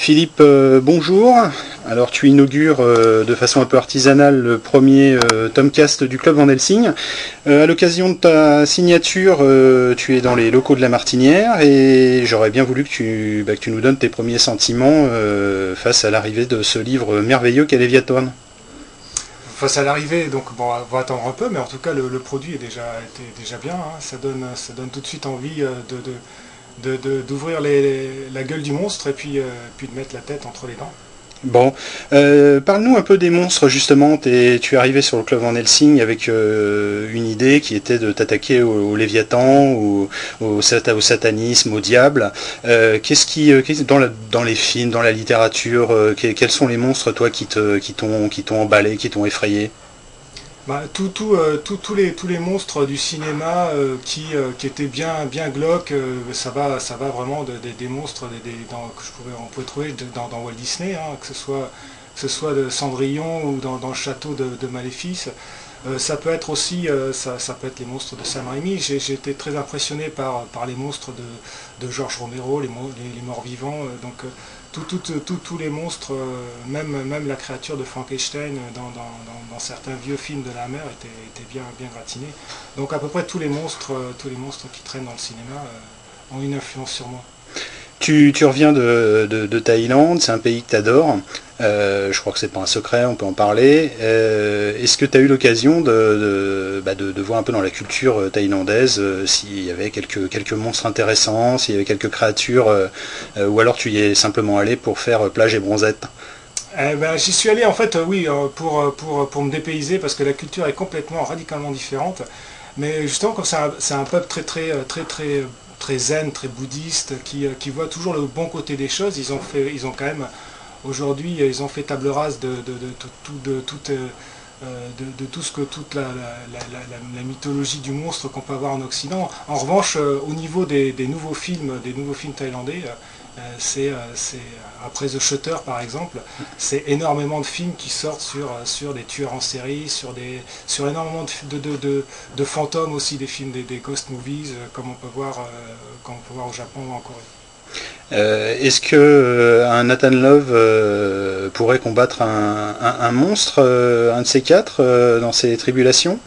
Philippe, bonjour. Alors tu inaugures de façon un peu artisanale le premier Tomcast du Club Van Helsing. À l'occasion de ta signature, tu es dans les locaux de la Martinière et j'aurais bien voulu que tu nous donnes tes premiers sentiments face à l'arrivée de ce livre merveilleux qu'est Léviathan. Face à l'arrivée, donc bon, on va attendre un peu, mais en tout cas le produit était déjà bien, hein. Ça donne tout de suite envie d'ouvrir la gueule du monstre et puis de mettre la tête entre les dents. Bon, parle-nous un peu des monstres justement. Tu es arrivé sur le Club Van Helsing avec une idée qui était de t'attaquer au Léviathan, au satanisme, au diable. Dans les films, dans la littérature, quels sont les monstres toi qui t'ont emballé, qui t'ont effrayé? Bah, tous les monstres du cinéma qui étaient bien glauques, ça va vraiment des monstres on pouvait trouver dans Walt Disney, hein, que ce soit de Cendrillon ou dans le château de Maléfice. Ça peut être aussi ça peut être les monstres de Sam Raimi. J'ai été très impressionné par les monstres de George Romero, les morts-vivants. Tous les monstres, même la créature de Frankenstein dans certains vieux films de la mer était bien gratinés. Donc à peu près tous les monstres qui traînent dans le cinéma ont une influence sur moi. Tu reviens de Thaïlande, c'est un pays que tu adores. Je crois que c'est pas un secret, on peut en parler. Est-ce que tu as eu l'occasion de voir un peu dans la culture thaïlandaise s'il y avait quelques monstres intéressants, s'il y avait quelques créatures, ou alors tu y es simplement allé pour faire plage et bronzette? J'y suis allé en fait, oui, pour me dépayser parce que la culture est complètement radicalement différente. Mais justement, comme c'est un peuple très zen, très bouddhiste, qui voit toujours le bon côté des choses. Ils ont quand même aujourd'hui, ils ont fait table rase de toute la mythologie du monstre qu'on peut avoir en Occident. En revanche, au niveau des nouveaux films thaïlandais, après The Shutter par exemple, c'est énormément de films qui sortent sur des tueurs en série, sur énormément de fantômes aussi, des films, des ghost movies, comme on peut voir au Japon ou en Corée. Est-ce que un Nathan Love pourrait combattre un monstre, un de ces quatre, dans ses tribulations?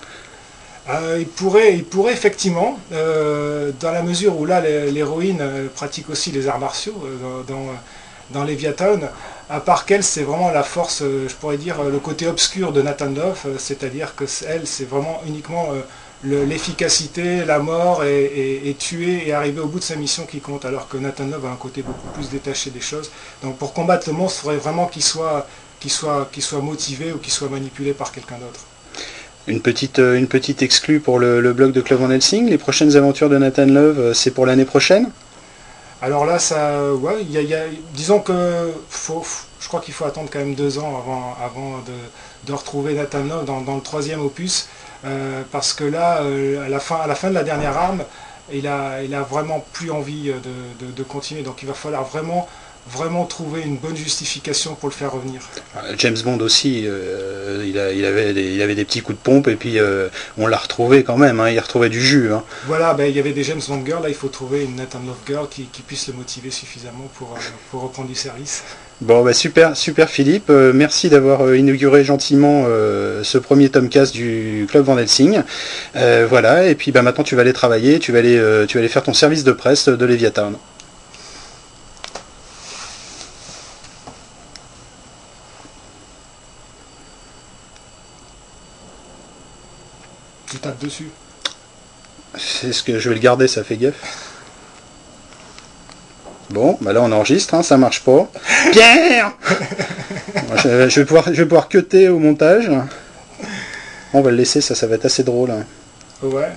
Il pourrait effectivement, dans la mesure où là l'héroïne pratique aussi les arts martiaux dans Léviathan, à part qu'elle c'est vraiment la force, je pourrais dire le côté obscur de Nathan Love, c'est-à-dire que elle c'est vraiment uniquement l'efficacité, la mort et tuer et arriver au bout de sa mission qui compte, alors que Nathan Love a un côté beaucoup plus détaché des choses. Donc pour combattre le monstre, il faudrait vraiment qu'il soit motivé ou qu'il soit manipulé par quelqu'un d'autre. Une petite exclue pour le blog de Club Van Helsing. Les prochaines aventures de Nathan Love, c'est pour l'année prochaine? Alors là, ouais, disons que je crois qu'il faut attendre quand même 2 ans avant de retrouver Nathan Love dans le 3e opus, parce que là, à la fin de la dernière arme, il a vraiment plus envie de continuer. Donc il va falloir vraiment trouver une bonne justification pour le faire revenir. James Bond aussi, il avait des petits coups de pompe et puis on l'a retrouvé quand même, hein, il retrouvait du jus. Hein. Voilà, il y avait des James Bond girls, là il faut trouver une Nathan Love girl qui puisse le motiver suffisamment pour reprendre du service. Bon, super Philippe, merci d'avoir inauguré gentiment ce premier Tomcast du Club Van Helsing. Voilà, et puis maintenant tu vas aller travailler, tu vas aller faire ton service de presse de Léviathan. Tu tapes dessus. C'est ce que je vais le garder, ça fait gaffe. Bon, là on enregistre, hein, ça marche pas. Pierre je vais pouvoir cutter au montage. On va le laisser, ça va être assez drôle. Hein. Ouais.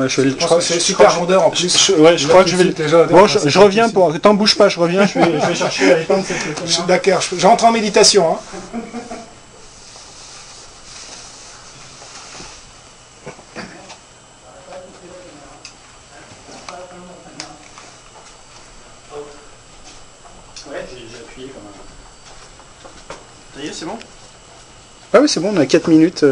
Je crois que c'est super vendeur en plus. Je crois que je vais. Bon, je reviens pour. T'en bouge pas, je reviens. Je vais chercher à éteindre cette. D'accord, je rentre en méditation. Hein. Ouais, j'ai appuyé comme un. Ça y est, c'est bon? Ah oui, c'est bon, on a 4 minutes.